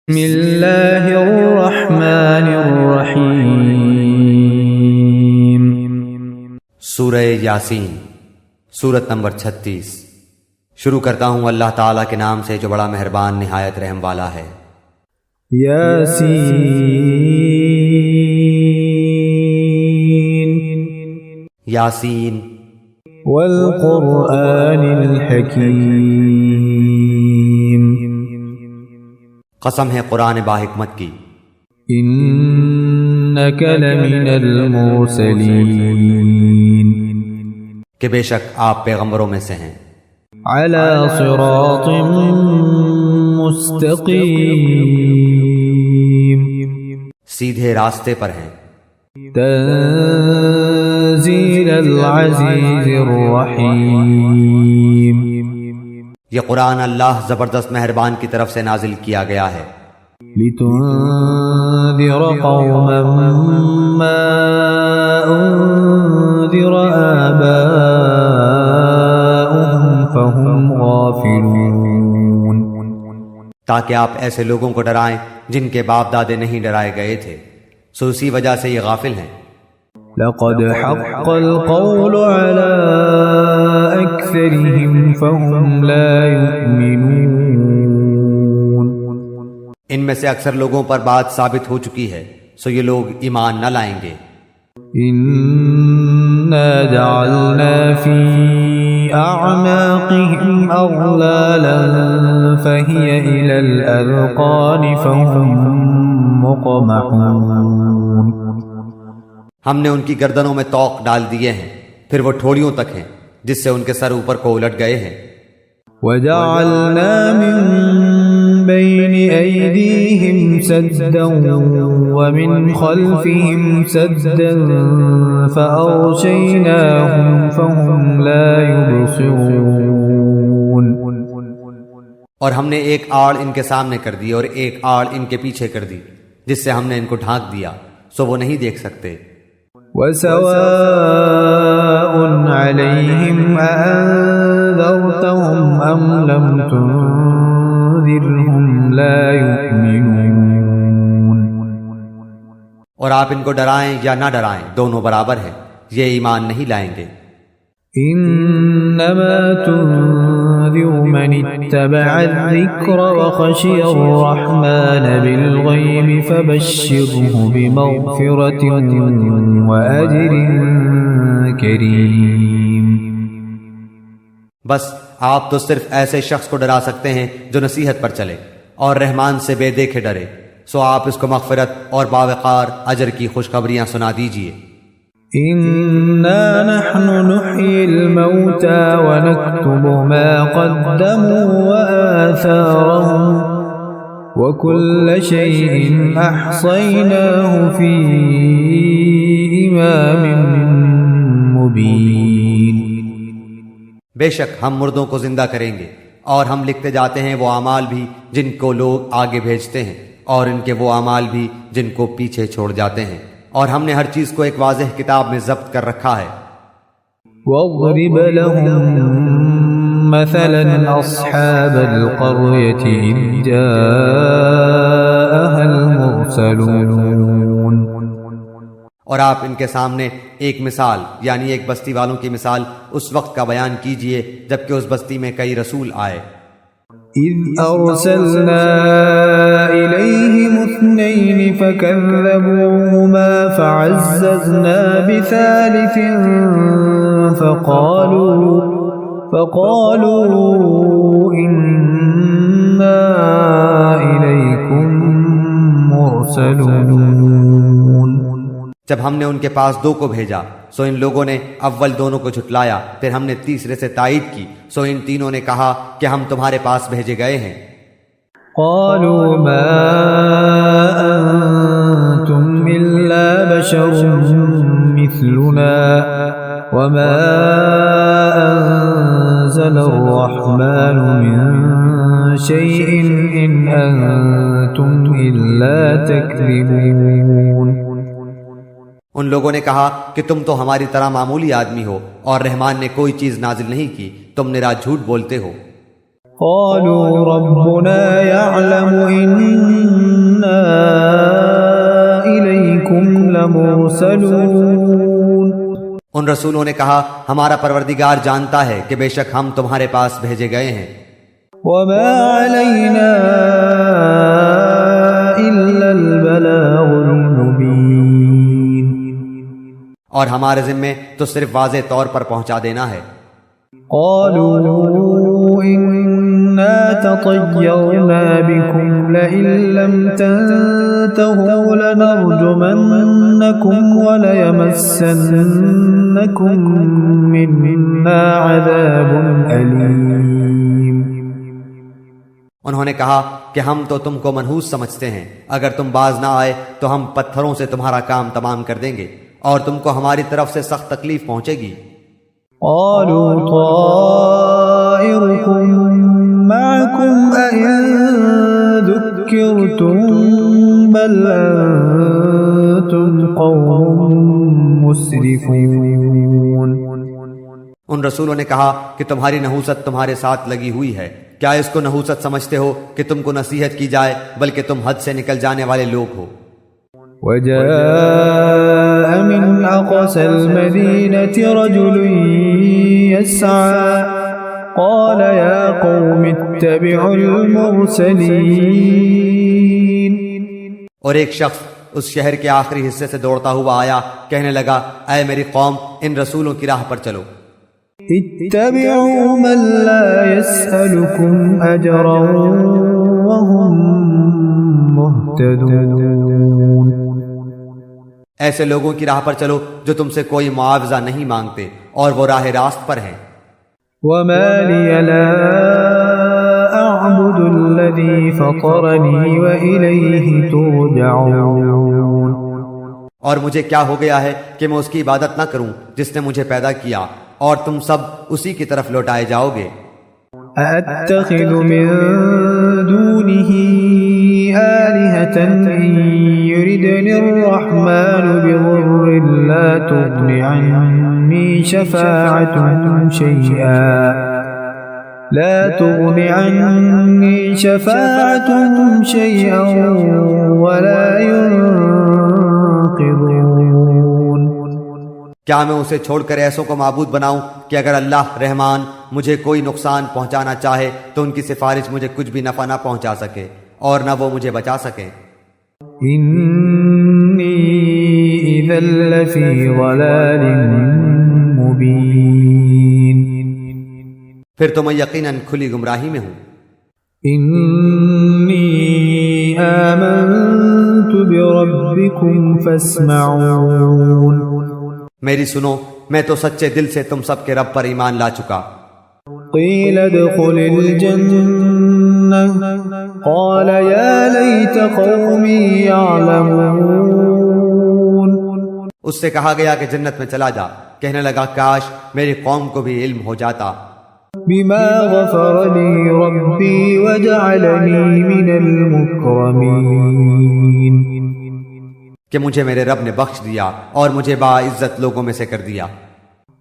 بسم اللہ الرحمن الرحیم۔ سورہ یاسین، سورت نمبر 36۔ شروع کرتا ہوں اللہ تعالیٰ کے نام سے جو بڑا مہربان نہایت رحم والا ہے۔ یاسین یاسین والقرآن الحکیم، قسم ہے قرآن باحکمت کی، انک لمن المرسلین، کہ بے شک آپ پیغمبروں میں سے ہیں، علی صراط مستقیم، سیدھے راستے پر ہیں، تنزیل العزیز الرحیم، یہ قرآن اللہ زبردست مہربان کی طرف سے نازل کیا گیا ہے، لتنذر قوما ما انذر آباؤهم فهم غافلون، تاکہ آپ ایسے لوگوں کو ڈرائیں جن کے باپ دادے نہیں ڈرائے گئے تھے، سو اسی وجہ سے یہ غافل ہیں۔ لقد حق القول على أكثرهم فهم لا يؤمنون، ان میں سے اکثر لوگوں پر بات ثابت ہو چکی ہے، سو یہ لوگ ایمان نہ لائیں گے۔ إنا جعلنا في أعناقهم أغلالا فهي إلى الأذقان فهم مقمحون، ہم نے ان کی گردنوں میں طوق ڈال دیے ہیں، پھر وہ ٹھوڑیوں تک ہیں جس سے ان کے سر اوپر کو الٹ گئے ہیں۔ وجعلنا من بين أيديهم سدا ومن خلفهم سدا فأغشيناهم فهم لا يبصرون، اور ہم نے ایک آڑ ان کے سامنے کر دی اور ایک آڑ ان کے پیچھے کر دی، جس سے ہم نے ان کو ڈھانک دیا، سو وہ نہیں دیکھ سکتے۔ وسواء عليهم أأنذرتهم أم لم تنذرهم لا يؤمنون، اور آپ ان کو ڈرائیں یا نہ ڈرائیں دونوں برابر ہیں، یہ ایمان نہیں لائیں گے۔ إنما تنذر من اتبع الذكر وخشي الرحمن بالغيب فبشره بمغفرة وأجر كريم، بس آپ تو صرف ایسے شخص کو ڈرا سکتے ہیں جو نصیحت پر چلے اور رحمان سے بے دیکھے ڈرے، سو آپ اس کو مغفرت اور باوقار اجر کی خوشخبریاں سنا دیجئے۔ إنا نحن نحيي الموتى ونكتب ما قدموا وآثارهم وكل شيء أحصيناه في إمام مبين، بے شک ہم مردوں کو زندہ کریں گے اور ہم لکھتے جاتے ہیں وہ اعمال بھی جن کو لوگ آگے بھیجتے ہیں اور ان کے وہ اعمال بھی جن کو پیچھے چھوڑ جاتے ہیں، اور ہم نے ہر چیز کو ایک واضح کتاب میں ضبط کر رکھا ہے۔ واضرب لهم مثلا أصحاب القرية إذ جاءها المرسلون، اور آپ ان کے سامنے ایک مثال یعنی ایک بستی والوں کی مثال اس وقت کا بیان کیجئے جبکہ اس بستی میں کئی رسول آئے۔ إذ أرسلنا إليهم 2 فكذبوهما فعززنا بثالث فقالوا إنا إليكم مرسلون، جب ہم نے ان کے پاس 2 کو بھیجا سو ان لوگوں نے اول دونوں کو جھٹلایا، پھر ہم نے تیسرے سے تائید کی، سو ان تینوں نے کہا کہ ہم تمہارے پاس بھیجے گئے ہیں۔ قالوا ما أنتم إلا بشر مثلنا وما أنزل الرحمن من شيء إن أنتم إلا تكذبون، ان لوگوں نے کہا کہ تم تو ہماری طرح معمولی آدمی ہو اور رحمان نے کوئی چیز نازل نہیں کی، تم نرا جھوٹ بولتے ہو۔ قالوا ربنا يعلم إن لمرسلون ان رسولوں نے کہا ہمارا پروردگار جانتا ہے کہ بے شک ہم تمہارے پاس بھیجے گئے ہیں، وما علينا إلا البلاغ المبين اور ہمارے ذمے تو صرف واضح طور پر پہنچا دینا ہے۔ قالوا إنا تطيرنا بكم لئن لم تنتهوا لنرجمنكم وليمسنكم منا عذاب أليم۔ انہوں نے کہا کہ ہم تو تم کو منحوس سمجھتے ہیں، اگر تم باز نہ آئے تو ہم پتھروں سے تمہارا کام تمام کر دیں گے اور تم کو ہماری طرف سے سخت تکلیف پہنچے گی۔ قالوا طائركم معكم أئن ذكرتم بل أنتم قوم مسرفون۔ ان رسولوں نے کہا کہ تمہاری نحوست تمہارے ساتھ لگی ہوئی ہے، کیا اس کو نحوست سمجھتے ہو کہ تم کو نصیحت کی جائے، بلکہ تم حد سے نکل جانے والے لوگ ہو۔ وجاء من أقصى المدينة رجل يسعى قال يا قوم اتبعوا المرسلين۔ اور ایک شخص اس شہر کے آخری حصے سے دوڑتا ہوا آیا، کہنے لگا اے میری قوم ان رسولوں کی راہ پر چلو۔ اتبعوا من لا يسألكم أجرا وهم مهتدون۔ ایسے لوگوں کی راہ پر چلو جو تم سے کوئی معاوضہ نہیں مانگتے اور وہ راہ راست پر ہیں۔ وما لي لا أعبد الذي فطرني وإليه ترجعون۔ اور مجھے کیا ہو گیا ہے کہ میں اس کی عبادت نہ کروں جس نے مجھے پیدا کیا، اور تم سب اسی کی طرف لوٹائے جاؤ گے۔ أَأَتَّخِذُ مِن دُونِهِ آلِهَةً إِن يُرِدْنِ الرَّحْمَنُ بِضُرٍّ لَّا تُغْنِ عَنِّي شَفَاعَتُهُمْ شَيْئًا وَلَا يُنقِذُونَ۔ کیا میں اسے چھوڑ کر ایسوں کو معبود بناؤں کہ اگر اللہ رحمان مجھے کوئی نقصان پہنچانا چاہے تو ان کی سفارش مجھے کچھ بھی نفع نہ پہنچا سکے اور نہ وہ مجھے بچا سکے۔ إِنِّي إِذًا لَّفِي ضَلَالٍ مُّبِينٍ۔ پھر تو میں یقیناً کھلی گمراہی میں ہوں۔ إِنِّي آمَنتُ بِرَبِّكُمْ فَاسْمَعُونِ۔ میری سنو، میں تو سچے دل سے تم سب کے رب پر ایمان لا چکا۔ قِيلَ ادْخُلِ الْجَنَّةَ قَالَ يَا لَيْتَ قَوْمِي يَعْلَمُونَ۔ اس سے کہا گیا کہ جنت میں چلا جا، کہنے لگا کاش میری قوم کو بھی علم ہو جاتا۔ بِمَا غَفَرَ لِي رَبِّي وَجَعَلَنِي مِنَ الْمُكْرَمِينَ۔ کہ مجھے میرے رب نے بخش دیا اور مجھے باعزت لوگوں میں سے کر دیا۔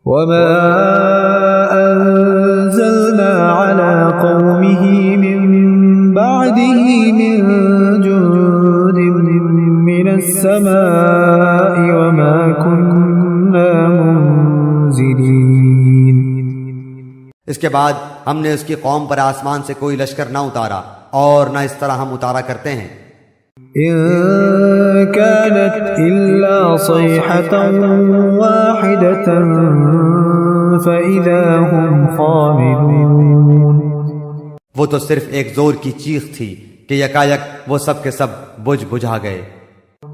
وَمَا أَنزَلْنَا عَلَىٰ قَوْمِهِ مِن بَعْدِهِ مِن جُندٍ مِّنَ السَّمَاءِ وَمَا كُنَّا مُنزِلِينَ۔ اس کے بعد ہم نے اس کی قوم پر آسمان سے کوئی لشکر نہ اتارا اور نہ اس طرح ہم اتارا کرتے ہیں۔ إِن كَانَتْ إِلَّا صَيْحَةً وَاحِدَةً فَإِذَا هُمْ خَامِدُونَ۔ وہ تو صرف ایک زور کی چیخ تھی کہ یکایک وہ سب کے سب بجھا گئے۔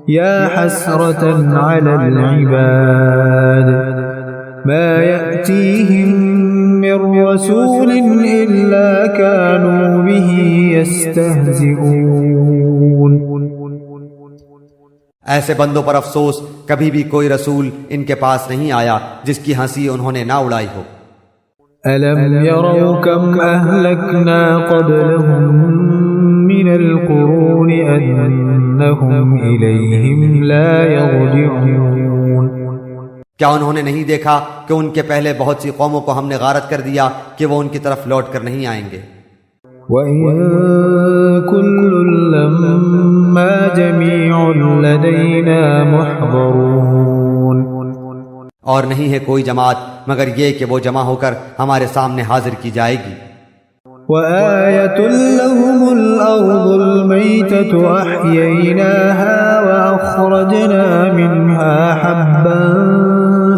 يَا حَسْرَةً عَلَى الْعِبَادِ مَا يَأْتِيهِم مِّن رَّسُولٍ إِلَّا كَانُوا بِهِ يَسْتَهْزِئُونَ۔ ایسے بندوں پر افسوس، کبھی بھی کوئی رسول ان کے پاس نہیں آیا جس کی ہنسی انہوں نے نہ اڑائی ہو۔ أَلَمْ يَرَوْا كَمْ أَهْلَكْنَا قَبْلَهُم مِّنَ الْقُرُونِ أَنَّهُمْ إِلَيْهِمْ لَا يَرْجِعُونَ۔ کیا انہوں نے نہیں دیکھا کہ ان کے پہلے بہت سی قوموں کو ہم نے غارت کر دیا کہ وہ ان کی طرف لوٹ کر نہیں آئیں گے۔ وَإِن كُلٌّ لَّمَّا جَمِيعٌ لَّدَيْنَا مُحْضَرُونَ. اور نہیں ہے کوئی جماعت مگر یہ کہ وہ جمع ہو کر ہمارے سامنے حاضر کی جائے گی. وَآيَةٌ لَّهُمُ الْأَرْضُ الْمَيْتَةُ أَحْيَيْنَاهَا وَأَخْرَجْنَا مِنْهَا حَبًّا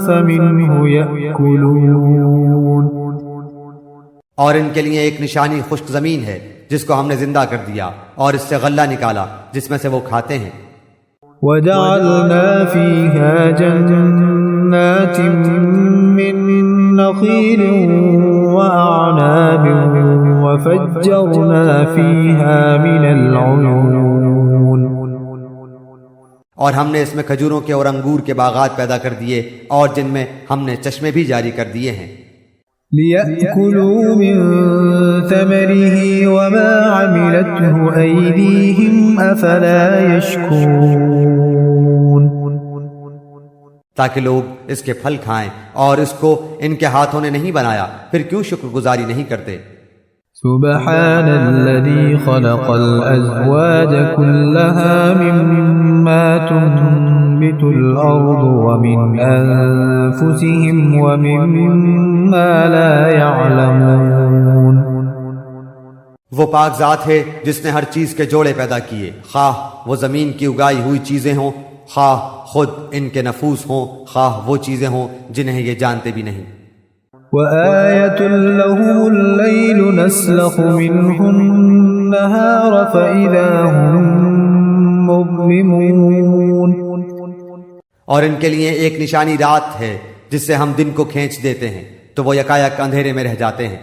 فَمِنْهُ يَأْكُلُونَ. اور ان کے لیے ایک نشانی خشک زمین ہے جس کو ہم نے زندہ کر دیا اور اس سے غلہ نکالا جس میں سے وہ کھاتے ہیں. وَجَعَلْنَا فِيهَا جَنَّاتٍ مِّن نَّخِيلٍ وَأَعْنَابٍ وَفَجَّرْنَا فِيهَا مِنَ الْعُيُونِ. اور ہم نے اس میں کھجوروں کے اور انگور کے باغات پیدا کر دیے اور جن میں ہم نے چشمے بھی جاری کر دیے ہیں. لِيَأْكُلُوا مِن ثَمَرِهِ وَمَا عَمِلَتْهُ أَيْدِيهِمْ أَفَلَا يَشْكُرُونَ. تاکہ لوگ اس کے پھل کھائیں اور اس کو ان کے ہاتھوں نے نہیں بنایا پھر کیوں شکر گزاری نہیں کرتے. سبحان الذي خلق الأزواج كلها مما تنبت الأرض ومن أنفسهم ومما لا يعلمون. وہ پاک ذات ہے جس نے ہر چیز کے جوڑے پیدا کیے، خواہ وہ زمین کی اگائی ہوئی چیزیں ہوں، خواہ خود ان کے نفوس ہوں، خواہ وہ چیزیں ہوں جنہیں یہ جانتے بھی نہیں. وَآيَةٌ لَّهُمُ اللَّيْلُ نَسْلَخُ مِنْهُ النَّهَارَ فَإِذَا هُم مُّظْلِمُونَ. اور ان کے لیے ایک نشانی رات ہے جس سے ہم دن کو کھینچ دیتے ہیں تو وہ یکایک اندھیرے میں رہ جاتے ہیں.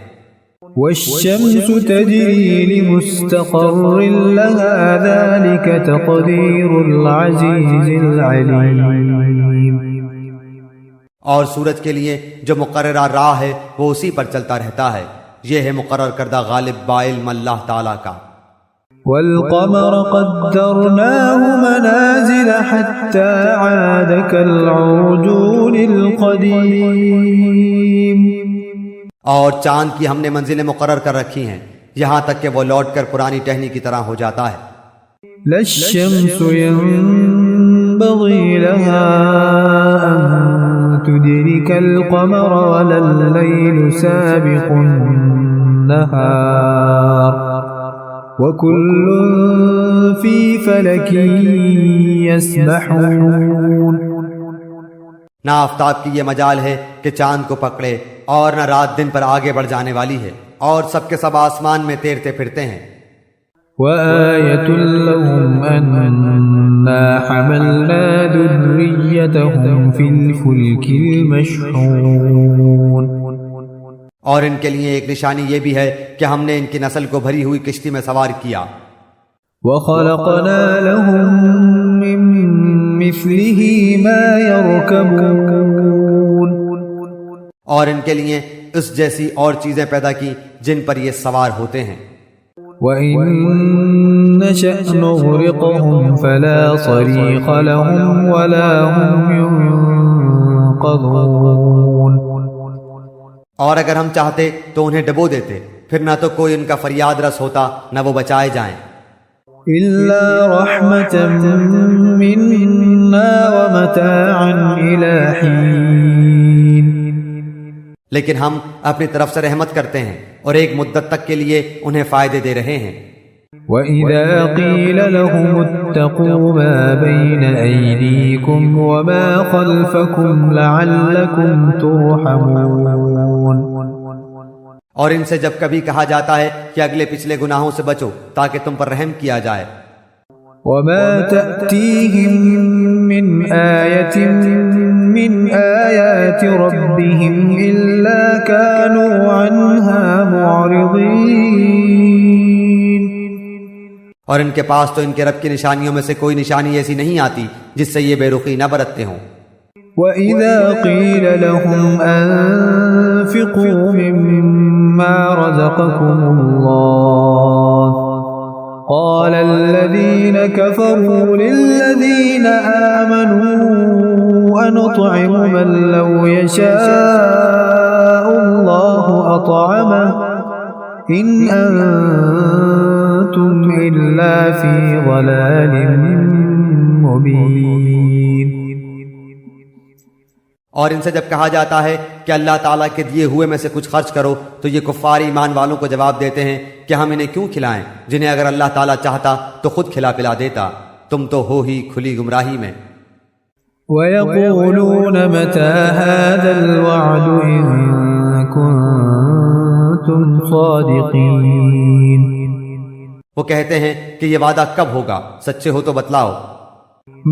وَالشَّمْسُ تَجْرِي لِمُسْتَقَرٍّ لَّهَا ذَلِكَ تَقْدِيرُ الْعَزِيزِ الْعَلِيمِ. اور سورج کے لیے جو مقررہ راہ ہے وہ اسی پر چلتا رہتا ہے، یہ ہے مقرر کردہ غالب بعلم اللہ تعالیٰ کا. وَالْقَمَرَ قَدَّرْنَاهُ مَنَازِلَ حَتَّى عَادَ كَالْعُرْجُونِ الْقَدِيمِ. اور چاند کی ہم نے منزلیں مقرر کر رکھی ہیں یہاں تک کہ وہ لوٹ کر پرانی ٹہنی کی طرح ہو جاتا ہے. لَا الشَّمْسُ يَنبَغِي لَهَا أَن تُدْرِكَ الْقَمَرَ وَلَا اللَّيْلُ سَابِقُ النَّهَارِ وَكُلٌّ فِي فَلَكٍ يَسْبَحُونَ. نہ آفتاب کی یہ مجال ہے کہ چاند کو پکڑے اور نہ رات دن پر آگے بڑھ جانے والی ہے، اور سب کے سب آسمان میں تیرتے پھرتے ہیں. وَآيَةٌ لَّهُمْ أَنَّا حَمَلْنَا ذُرِّيَّتَهُمْ فِي الْفُلْكِ الْمَشْحُونِ. اور ان کے لیے ایک نشانی یہ بھی ہے کہ ہم نے ان کی نسل کو بھری ہوئی کشتی میں سوار کیا. وَخَلَقْنَا لَهُم مِّن مِّثْلِهِ مَا يَرْكَبُونَ. اور ان کے لیے اس جیسی اور چیزیں پیدا کی جن پر یہ سوار ہوتے ہیں. وَإِن نَّشَأْ نُغْرِقْهُمْ فَلَا صَرِيخَ لَهُمْ وَلَا هُمْ يُنقَذُونَ. اور اگر ہم چاہتے تو انہیں ڈبو دیتے، پھر نہ تو کوئی ان کا فریاد رس ہوتا نہ وہ بچائے جائیں. إِلَّا رَحْمَةً مِّنَّا وَمَتَاعًا إِلَىٰ حِينٍ. لیکن ہم اپنی طرف سے رحمت کرتے ہیں اور ایک مدت تک کے لیے انہیں فائدے دے رہے ہیں. وَإِذَا قِيلَ لَهُمُ اتَّقُوا مَا بَيْنَ أَيْدِيكُمْ وَمَا خَلْفَكُمْ لَعَلَّكُمْ تُرْحَمُونَ. اور ان سے جب کبھی کہا جاتا ہے کہ اگلے پچھلے گناہوں سے بچو تاکہ تم پر رحم کیا جائے. وَمَا تَأْتِيهِم مِّنْ آيَةٍ مِّنْ آيَاتِ رَبِّهِمْ إِلَّا كَانُوا عَنْهَا مُعْرِضِينَ. اور ان کے پاس تو ان کے رب کی نشانیوں میں سے کوئی نشانی ایسی نہیں آتی جس سے یہ بے رخی نہ برتتے ہوں. وَإِذَا قِيلَ لَهُمْ أَنفِقُوا مِمَّا رَزَقَكُمُ اللَّهُ قَالَ الَّذِينَ كَفَرُوا لِلَّذِينَ آمَنُوا أَنُطْعِمُ مَن لَّوْ يَشَاءُ اللَّهُ أَطْعَمَهُ إن أنتم إلا في ضلال مبين. اور ان سے جب کہا جاتا ہے کہ اللہ تعالیٰ کے دیے ہوئے میں سے کچھ خرچ کرو تو یہ کفار ایمان والوں کو جواب دیتے ہیں کہ ہم انہیں کیوں کھلائیں جنہیں اگر اللہ تعالیٰ چاہتا تو خود کھلا پلا دیتا، تم تو ہو ہی کھلی گمراہی میں. وَيَقُولُونَ مَتَى هَذَا الْوَعْدُ إِن كُنتُمْ صَادِقِينَ. وہ کہتے ہیں کہ یہ وعدہ کب ہوگا، سچے ہو تو بتلاؤ.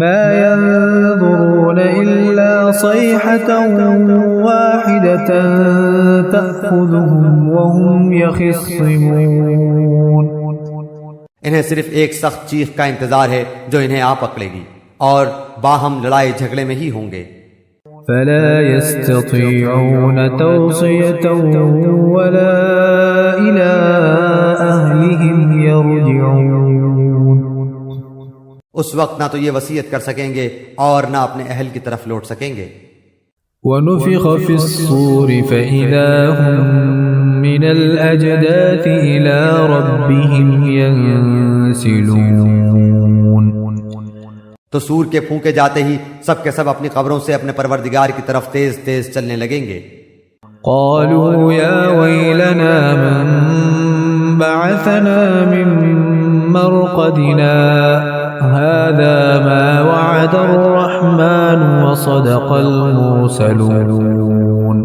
ما ينظرون إلا صيحة واحدة تأخذهم وهم يخصمون. انہیں صرف ایک سخت چیخ کا انتظار ہے جو انہیں آ پکڑے گی اور باہم لڑائی جھگڑے میں ہی ہوں گے. فلا يستطيعون توصية ولا إلى أهلهم يرجعون. اس وقت نہ تو یہ وصیت کر سکیں گے اور نہ اپنے اہل کی طرف لوٹ سکیں گے. ونفخ في الصور فإذا هم من الأجداث إلى ربهم ينسلون. تو سور کے پھونکے جاتے ہی سب کے سب اپنی قبروں سے اپنے پروردگار کی طرف تیز تیز چلنے لگیں گے. قالوا يا ويلنا من بعثنا من مرقدنا هذا ما وعد الرحمن وصدق المرسلون.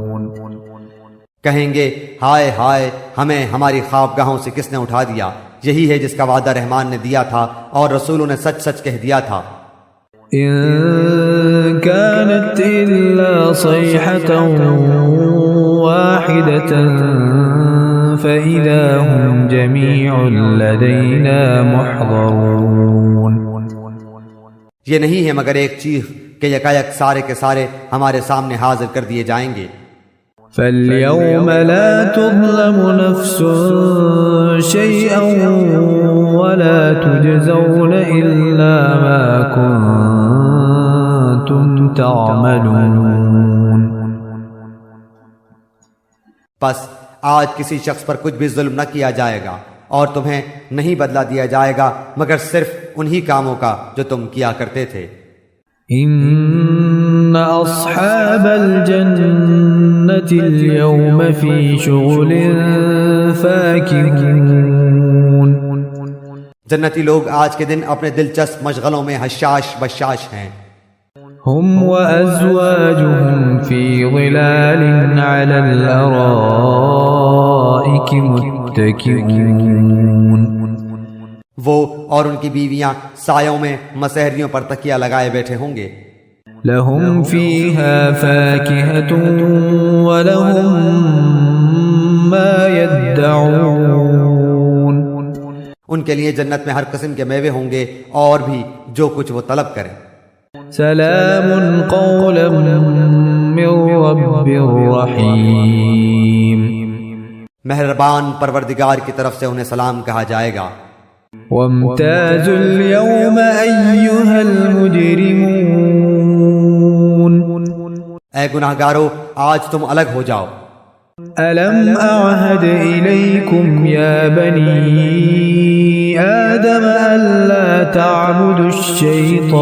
کہیں گے ہائے ہائے ہمیں ہماری خوابگاہوں سے کس نے اٹھا دیا، یہی ہے جس کا وعدہ رحمان نے دیا تھا اور رسولوں نے سچ سچ کہہ دیا تھا. إن كانت إلا صيحة واحدة فإذا هم جميع لدينا محضرون. یہ نہیں ہے مگر ایک چیخ کہ یکایک سارے کے سارے ہمارے سامنے حاضر کر دیے جائیں گے. فاليوم لا تظلم نفس شيئا ولا تجزون إلا ما كنتم تعملون. پس آج کسی شخص پر کچھ بھی ظلم نہ کیا جائے گا اور تمہیں نہیں بدلہ دیا جائے گا مگر صرف انہی کاموں کا جو تم کیا کرتے تھے. ان اصحاب الجنة اليوم في شغل فاكهون. جنتی لوگ آج کے دن اپنے دلچسپ مشغلوں میں حشاش بشاش ہیں. هم وازواجهم في ظلال على الارائك متكئون. وہ اور ان کی بیویاں سایوں میں مسہریوں پر تکیہ لگائے بیٹھے ہوں گے. لهم فيها فاكهة ولهم ما يدعون. ان کے لیے جنت میں ہر قسم کے میوے ہوں گے اور بھی جو کچھ وہ طلب کریں. سلام قولا من رب رحیم. مہربان پروردگار کی طرف سے انہیں سلام کہا جائے گا. وامتازوا اليوم أيها المجرمون. اے گناہگارو آج تم الگ ہو جاؤ. ألم أعهد إليكم يا بني آدم ألا تعبدوا الشيطان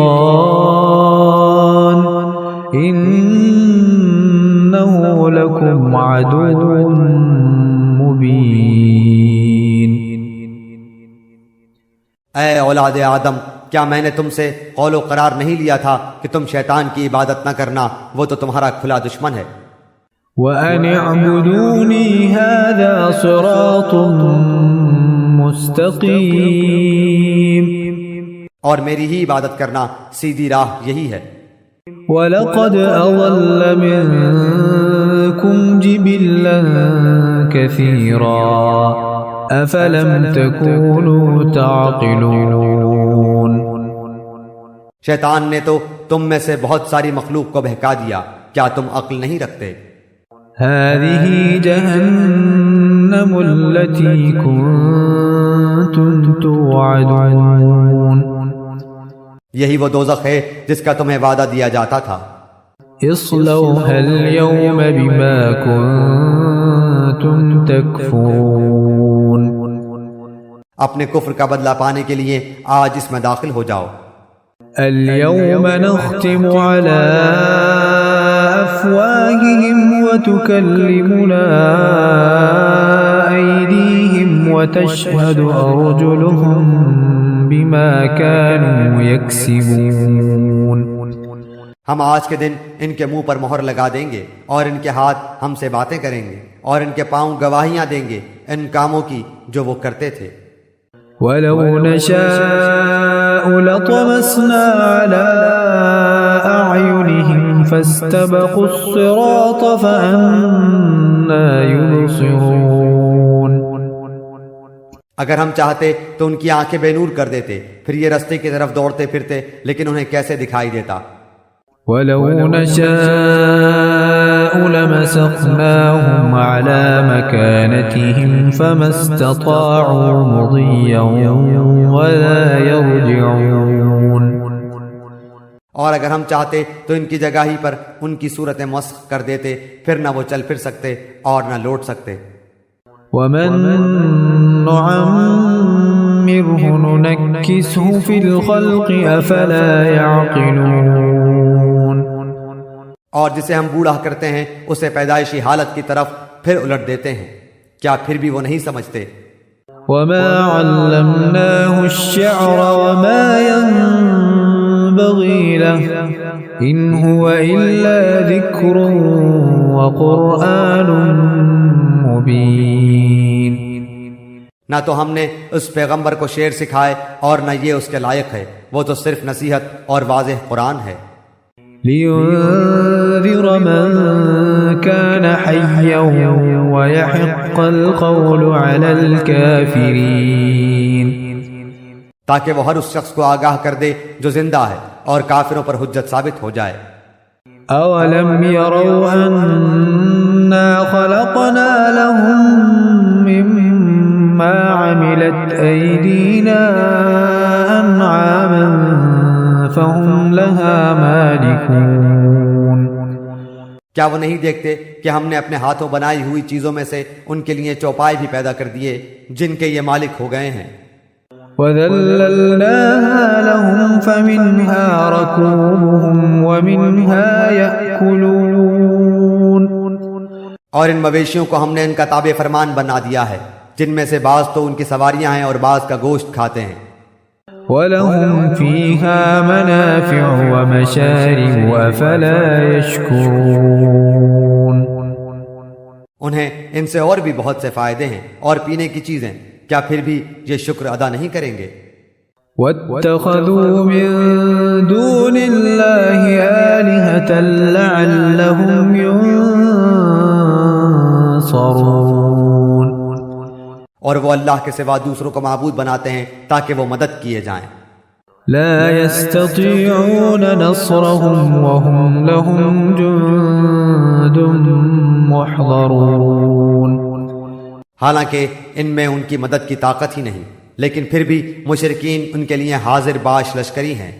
إنه لكم عدو مبين. اے اولاد آدم کیا میں نے تم سے قول و قرار نہیں لیا تھا کہ تم شیطان کی عبادت نہ کرنا، وہ تو تمہارا کھلا دشمن ہے. وَأَنِ اعْبُدُونِي هَذَا صِرَاطٌ مُسْتَقِيمٌ. اور میری ہی عبادت کرنا سیدھی راہ یہی ہے. وَلَقَدْ أَضَلَّ مِنْكُمْ جِبِلًّا كَثِيرًا أَفَلَمْ تَكُونُوا تَعْقِلُونَ. شیطان نے تو تم میں سے بہت ساری مخلوق کو بہکا دیا، کیا تم عقل نہیں رکھتے؟ هذه جهنم التي كنتم توعدون. یہی وہ دوزخ ہے جس کا تمہیں وعدہ دیا جاتا تھا. اصلوها اليوم بما كنتم تكفرون. اپنے کفر کا بدلہ پانے کے لیے آج اس میں داخل ہو جاؤ۔ اليوم نختم على أفواههم وتكلمنا أيديهم وتشهد أرجلهم بما كانوا يكسبون۔ ہم آج کے دن ان کے منہ پر مہر لگا دیں گے اور ان کے ہاتھ ہم سے باتیں کریں گے اور ان کے پاؤں گواہیاں دیں گے ان کاموں کی جو وہ کرتے تھے۔ وَلَوْ نَشَاءُ لَطَمَسْنَا عَلَىٰ أَعْيُنِهِمْ فَاسْتَبَقُوا الصِّرَاطَ فَأَنَّىٰ يُبْصِرُونَ۔ اگر ہم چاہتے تو ان کی آنکھیں بے نور کر دیتے، پھر یہ رستے کی طرف دوڑتے پھرتے، لیکن انہیں کیسے دکھائی دیتا۔ وَلَوْ نَشَاءُ لَمَسَخْنَاهُمْ عَلَىٰ مَكَانَتِهِمْ فَمَا اسْتَطَاعُوا مُضِيًّا وَلَا يَرْجِعُونَ۔ اور اگر ہم چاہتے تو ان کی جگہ ہی پر ان کی صورتیں مسخ کر دیتے، پھر نہ وہ چل پھر سکتے اور نہ لوٹ سکتے۔ وَمَن نُّعَمِّرْهُ نُنَكِّسْهُ فِي الْخَلْقِ أَفَلَا يَعْقِلُونَ۔ اور جسے ہم بوڑھا کرتے ہیں اسے پیدائشی حالت کی طرف پھر الٹ دیتے ہیں، کیا پھر بھی وہ نہیں سمجھتے؟ وَمَا عَلَّمْنَاهُ الشِّعْرَ وَمَا يَنبَغِي لَهُ إِنْ هُوَ إِلَّا ذِكْرٌ وَقُرْآنٌ مُبِينٌ۔ نہ تو ہم نے اس پیغمبر کو شعر سکھائے اور نہ یہ اس کے لائق ہے، وہ تو صرف نصیحت اور واضح قرآن ہے۔ لِيُنذِرَ مَن كَانَ حَيًّا وَيَحِقَّ الْقَوْلُ عَلَى الْكَافِرِينَ۔ تاکہ وہ ہر اس شخص کو آگاہ کر دے جو زندہ ہے اور کافروں پر حجت ثابت ہو جائے۔ أَوَلَمْ يَرَوْا أَنَّا خَلَقْنَا لَهُم مِّمَّا عَمِلَتْ أَيْدِينَا أَنْعَامًا فَهُمْ لَهَا مَالِكُونَ۔ کیا وہ نہیں دیکھتے کہ ہم نے اپنے ہاتھوں بنائی ہوئی چیزوں میں سے ان کے لیے چوپائے بھی پیدا کر دیے جن کے یہ مالک ہو گئے ہیں۔ وَذَلَّلْنَاهَا لَهُمْ فَمِنْهَا رَكُوبُهُمْ وَمِنْهَا يَأْكُلُونَ۔ اور ان مویشیوں کو ہم نے ان کا تابع فرمان بنا دیا ہے، جن میں سے بعض تو ان کی سواریاں ہیں اور بعض کا گوشت کھاتے ہیں۔ وَلَهُمْ فِيهَا مَنَافِعُ وَمَشَارِبُ أَفَلَا يَشْكُرُونَ۔ انہیں ان سے اور بھی بہت سے فائدے ہیں اور پینے کی چیزیں، کیا پھر بھی یہ شکر ادا نہیں کریں گے؟ وَاتَّخَذُوا مِن دُونِ اللَّهِ آلِهَةً لَعَلَّهُمْ يُنصَرُونَ۔ اور وہ اللہ کے سوا دوسروں کو معبود بناتے ہیں تاکہ وہ مدد کیے جائیں۔ لا يستطيعون نصرهم وهم لهم جند محضرون۔ حالانکہ ان میں ان کی مدد کی طاقت ہی نہیں، لیکن پھر بھی مشرکین ان کے لیے حاضر باش لشکری ہیں۔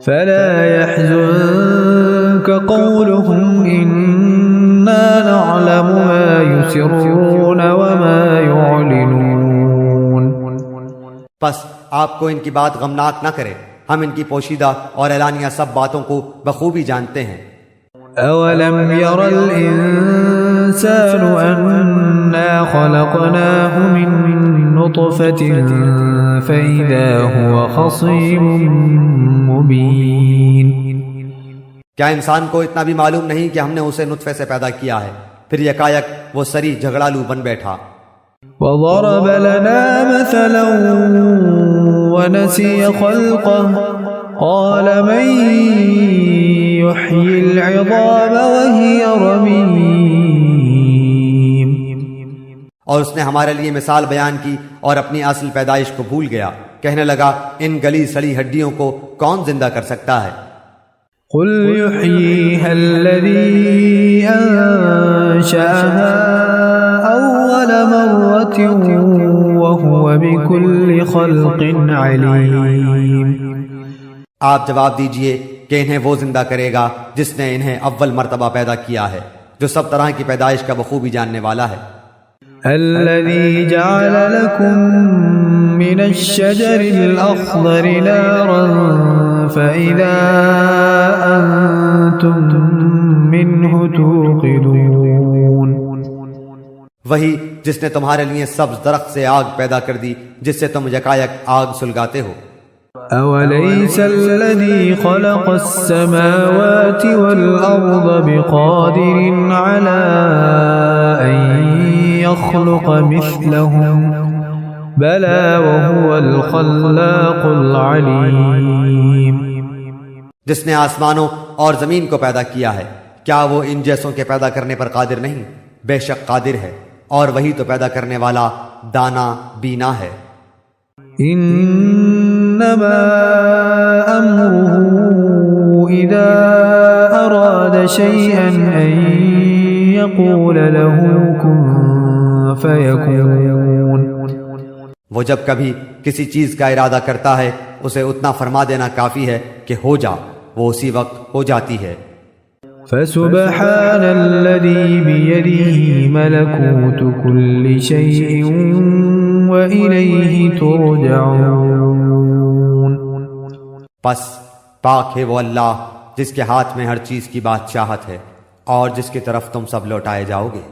فلا يحزنك قولهم إنا نعلم ما يسرون وما يعلنون۔ پس آپ کو ان کی بات غمناک نہ کرے، ہم ان کی پوشیدہ اور اعلانیہ سب باتوں کو بخوبی جانتے ہیں۔ أولم ير الإنسان أنا خلقناه من نطفة فإذا هو خصيم مبين۔ کیا انسان کو اتنا بھی معلوم نہیں کہ ہم نے اسے نطفے سے پیدا کیا ہے، پھر یکایک وہ سری جھگڑالو بن بیٹھا۔ وضرب لنا مثلا ونسي خلقه قال من يحيي العظام وهي رميم۔ اور اس نے ہمارے لیے مثال بیان کی اور اپنی اصل پیدائش کو بھول گیا، کہنے لگا ان گلی سڑی ہڈیوں کو کون زندہ کر سکتا ہے؟ قل يحييها الذي أنشأها أول مرة وهو بكل خلق عليم۔ آپ جواب دیجئے کہ انہیں وہ زندہ کرے گا جس نے انہیں اول مرتبہ پیدا کیا ہے، جو سب طرح کی پیدائش کا بخوبی جاننے والا ہے۔ الذي جعل لكم من الشجر الأخضر نارا فإذا أنتم منه توقدون. وہی جس نے تمہارے لیے سبز درخت سے آگ پیدا کر دی جس سے تم یکایک آگ سلگاتے ہو. أوليس الذي خلق السماوات والأرض بقادر على أن يخلق مثلهم بلى وهو الخلاق العليم. جس نے آسمانوں اور زمین کو پیدا کیا ہے کیا وہ ان جیسوں کے پیدا کرنے پر قادر نہیں؟ بے شک قادر ہے اور وہی تو پیدا کرنے والا دانا بینا ہے. انما امره اذا اراد شيئا ان يقول له كن فيكون. وہ جب کبھی کسی چیز کا ارادہ کرتا ہے اسے اتنا فرما دینا کافی ہے کہ ہو جا، وہ اسی وقت ہو جاتی ہے. فسبحان الذي بيده ملكوت كل شيء وإليه ترجعون. پس پاک ہے وہ اللہ جس کے ہاتھ میں ہر چیز کی بادشاہت ہے اور جس کی طرف تم سب لوٹائے جاؤ گے.